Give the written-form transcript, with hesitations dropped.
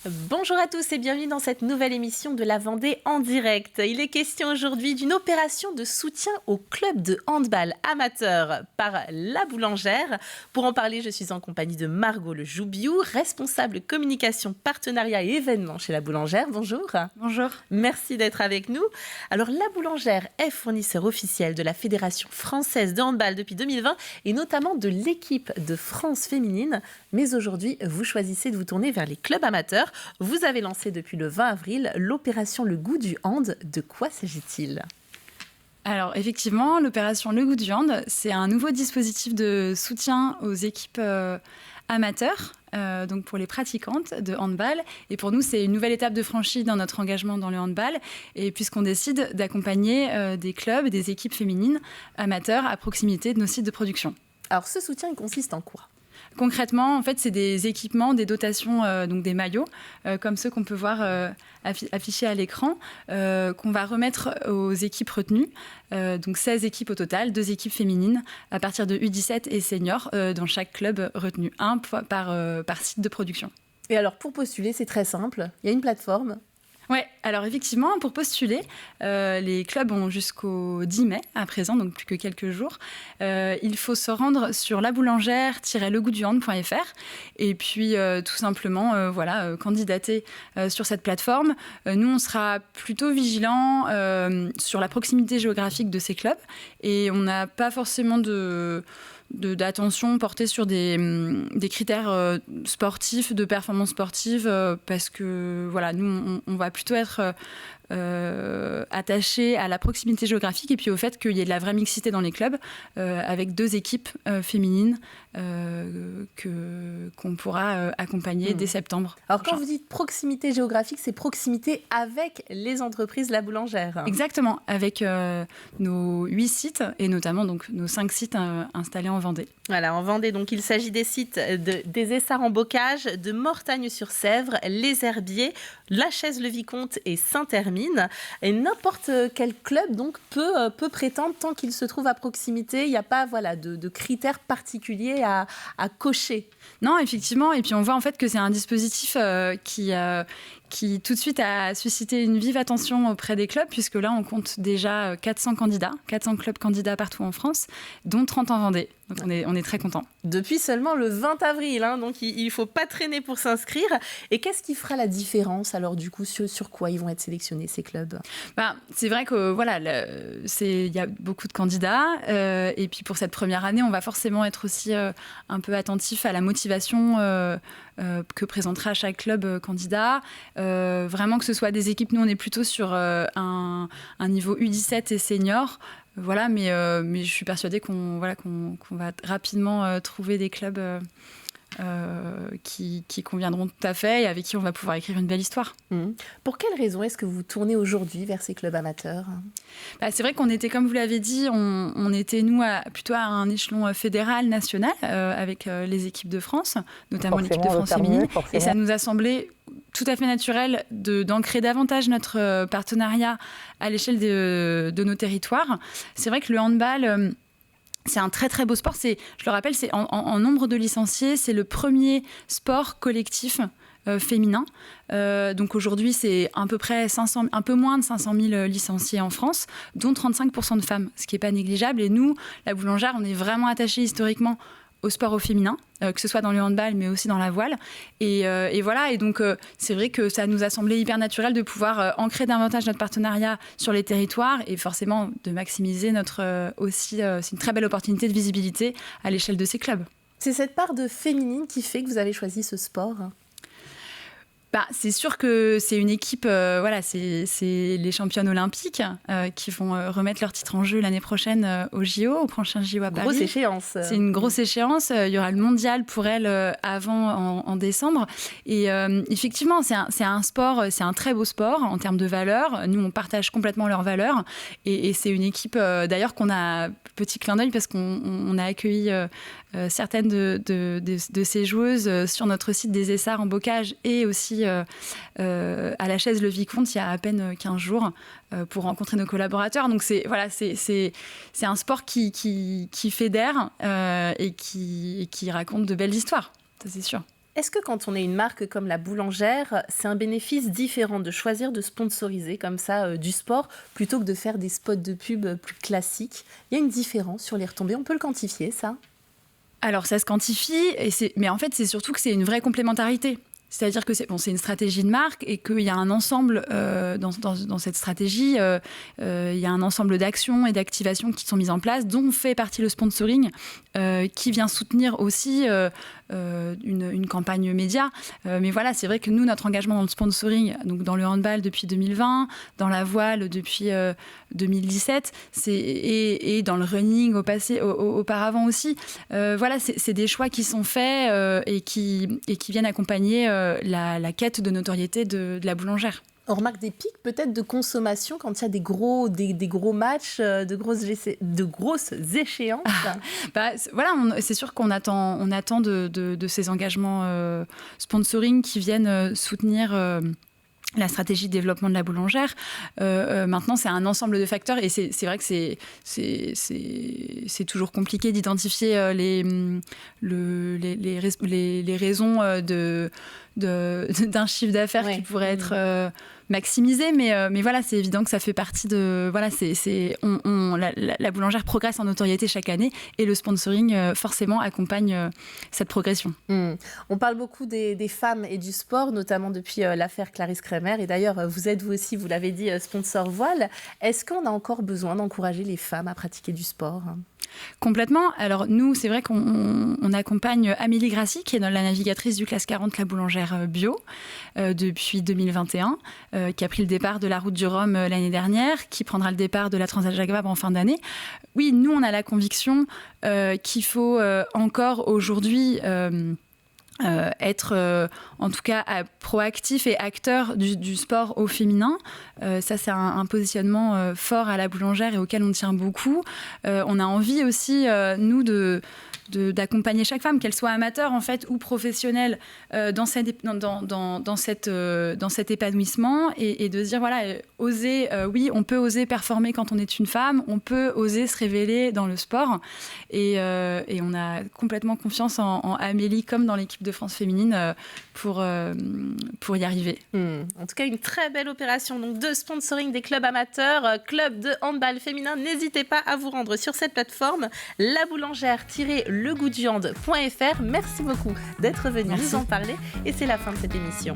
Bonjour à tous et bienvenue dans cette nouvelle émission de la Vendée en direct. Il est question aujourd'hui d'une opération de soutien au club de handball amateur par La Boulangère. Pour en parler, je suis en compagnie de Margot Le Joubiou, responsable communication, partenariat et événements chez La Boulangère. Bonjour. Bonjour. Merci d'être avec nous. Alors, La Boulangère est fournisseur officiel de la Fédération française de handball depuis 2020 et notamment de l'équipe de France féminine. Mais aujourd'hui, vous choisissez de vous tourner vers les clubs amateurs. Vous avez lancé depuis le 20 avril l'opération Le Goût du Hand. De quoi s'agit-il ? Alors effectivement, l'opération Le Goût du Hand, c'est un nouveau dispositif de soutien aux équipes amateurs, donc pour les pratiquantes de handball. Et pour nous, c'est une nouvelle étape de franchie dans notre engagement dans le handball, et puisqu'on décide d'accompagner des clubs, des équipes féminines amateurs à proximité de nos sites de production. Alors ce soutien, il consiste en quoi ? Concrètement, en fait, c'est des équipements, des dotations, donc des maillots, comme ceux qu'on peut voir affichés à l'écran, qu'on va remettre aux équipes retenues. Donc 16 équipes au total, 2 équipes féminines à partir de U17 et seniors dans chaque club retenu, un par site de production. Et alors pour postuler, c'est très simple. Il y a une plateforme. Oui, alors effectivement, pour postuler, les clubs ont jusqu'au 10 mai à présent, donc plus que quelques jours. Il faut se rendre sur laboulangère-legoutduhand.fr et puis tout simplement candidater sur cette plateforme. Nous, on sera plutôt vigilants sur la proximité géographique de ces clubs et on n'a pas forcément d'attention portée sur des critères sportifs, de performance sportive, parce que voilà, nous, on va plutôt être attachés à la proximité géographique et puis au fait qu'il y ait de la vraie mixité dans les clubs, avec 2 équipes féminines qu'on pourra accompagner dès septembre. Alors quand vous dites proximité géographique, c'est proximité avec les entreprises La Boulangère. Exactement, avec nos 8 sites et notamment donc, nos 5 sites installés en Vendée. Voilà, en Vendée, donc il s'agit des sites des Essarts en Bocage, de Mortagne-sur-Sèvre, Les Herbiers, La Chaise-le-Vicomte et Saint-Hermine. Et n'importe quel club donc peut prétendre tant qu'il se trouve à proximité. Il n'y a pas de critères particuliers à cocher. Non, effectivement. Et puis on voit en fait que c'est un dispositif qui tout de suite a suscité une vive attention auprès des clubs, puisque là, on compte déjà 400 candidats, 400 clubs candidats partout en France, dont 30 en Vendée. Donc on est très contents. Depuis seulement le 20 avril, donc il ne faut pas traîner pour s'inscrire. Et qu'est-ce qui fera la différence alors du coup sur quoi ils vont être sélectionnés ces clubs ? C'est vrai que voilà, il y a beaucoup de candidats et puis pour cette première année, on va forcément être aussi un peu attentif à la motivation que présentera chaque club candidat. Vraiment que ce soit des équipes, nous on est plutôt sur un niveau U17 et senior. Voilà, mais je suis persuadée qu'on va rapidement trouver des clubs qui conviendront tout à fait et avec qui on va pouvoir écrire une belle histoire. Pour quelles raisons est-ce que vous vous tournez aujourd'hui vers ces clubs amateurs ? C'est vrai qu'on était, comme vous l'avez dit, on était nous plutôt à un échelon fédéral, national, avec les équipes de France, notamment l'équipe de France féminine. Et ça nous a semblé tout à fait naturel d'ancrer davantage notre partenariat à l'échelle de nos territoires. C'est vrai que le handball... c'est un très très beau sport. Je le rappelle, c'est en nombre de licenciés, c'est le premier sport collectif féminin. Donc aujourd'hui, c'est à peu près un peu moins de 500 000 licenciés en France, dont 35% de femmes, ce qui n'est pas négligeable. Et nous, La Boulangère, on est vraiment attachés historiquement au sport au féminin, que ce soit dans le handball, mais aussi dans la voile. Et voilà, et donc c'est vrai que ça nous a semblé hyper naturel de pouvoir ancrer davantage notre partenariat sur les territoires et forcément de maximiser c'est une très belle opportunité de visibilité à l'échelle de ces clubs. C'est cette part de féminine qui fait que vous avez choisi ce sport ? C'est sûr que c'est une équipe, c'est les championnes olympiques qui vont remettre leur titre en jeu l'année prochaine au JO, au prochain JO à Paris. Grosse échéance. C'est une grosse échéance. Il y aura le mondial pour elles avant en décembre. Et effectivement, c'est un sport, c'est un très beau sport en termes de valeurs. Nous, on partage complètement leurs valeurs. Et c'est une équipe, d'ailleurs, qu'on a, petit clin d'œil, parce qu'on a accueilli certaines de ces joueuses sur notre site des Essarts en Bocage et aussi à la Chaise-le-Vicomte il y a à peine 15 jours pour rencontrer nos collaborateurs. Donc c'est un sport qui fédère et qui raconte de belles histoires, ça c'est sûr. Est-ce que quand on est une marque comme la Boulangère, c'est un bénéfice différent de choisir de sponsoriser comme ça du sport plutôt que de faire des spots de pub plus classiques? Il y a une différence sur les retombées, on peut le quantifier ça? Alors ça se quantifie, mais en fait c'est surtout que c'est une vraie complémentarité. C'est-à-dire que c'est une stratégie de marque et qu'il y a un ensemble, dans cette stratégie, il y a un ensemble d'actions et d'activations qui sont mises en place, dont fait partie le sponsoring, qui vient soutenir aussi une campagne média. Mais voilà, c'est vrai que nous, notre engagement dans le sponsoring, donc dans le handball depuis 2020, dans la voile depuis 2017, et dans le running auparavant aussi, voilà, c'est des choix qui sont faits et qui viennent accompagner la quête de notoriété de la boulangère. On remarque des pics peut-être de consommation quand il y a des gros matchs, de grosses échéances. Voilà, c'est sûr qu'on attend de ces engagements sponsoring qui viennent soutenir la stratégie de développement de la boulangère. Maintenant, c'est un ensemble de facteurs et c'est vrai que c'est toujours compliqué d'identifier les raisons d'un chiffre d'affaires qui pourrait être maximisé, mais voilà, c'est évident que ça fait partie de... Voilà, la boulangère progresse en notoriété chaque année et le sponsoring, forcément, accompagne cette progression. On parle beaucoup des femmes et du sport, notamment depuis l'affaire Clarisse Kremer. Et d'ailleurs, vous êtes vous aussi, vous l'avez dit, sponsor voile. Est-ce qu'on a encore besoin d'encourager les femmes à pratiquer du sport ? Complètement. Alors nous, c'est vrai qu'on accompagne Amélie Grassi, qui est la navigatrice du Classe 40, la boulangère bio, depuis 2021, qui a pris le départ de la route du Rhum l'année dernière, qui prendra le départ de la Transat Jacques Vabre en fin d'année. Oui, nous, on a la conviction qu'il faut encore aujourd'hui... être en tout cas proactif et acteur du sport au féminin. Ça, c'est un positionnement fort à la boulangère et auquel on tient beaucoup. On a envie aussi, nous, d'accompagner chaque femme, qu'elle soit amateur en fait ou professionnelle, dans cet épanouissement et de se dire voilà, oser, oui, on peut oser performer quand on est une femme, on peut oser se révéler dans le sport et on a complètement confiance en Amélie comme dans l'équipe de France féminine pour y arriver. En tout cas, une très belle opération donc de sponsoring des clubs amateurs, club de handball féminin. N'hésitez pas à vous rendre sur cette plateforme, laboulangère-legoutduviande.fr. Merci beaucoup d'être venu nous en parler et c'est la fin de cette émission.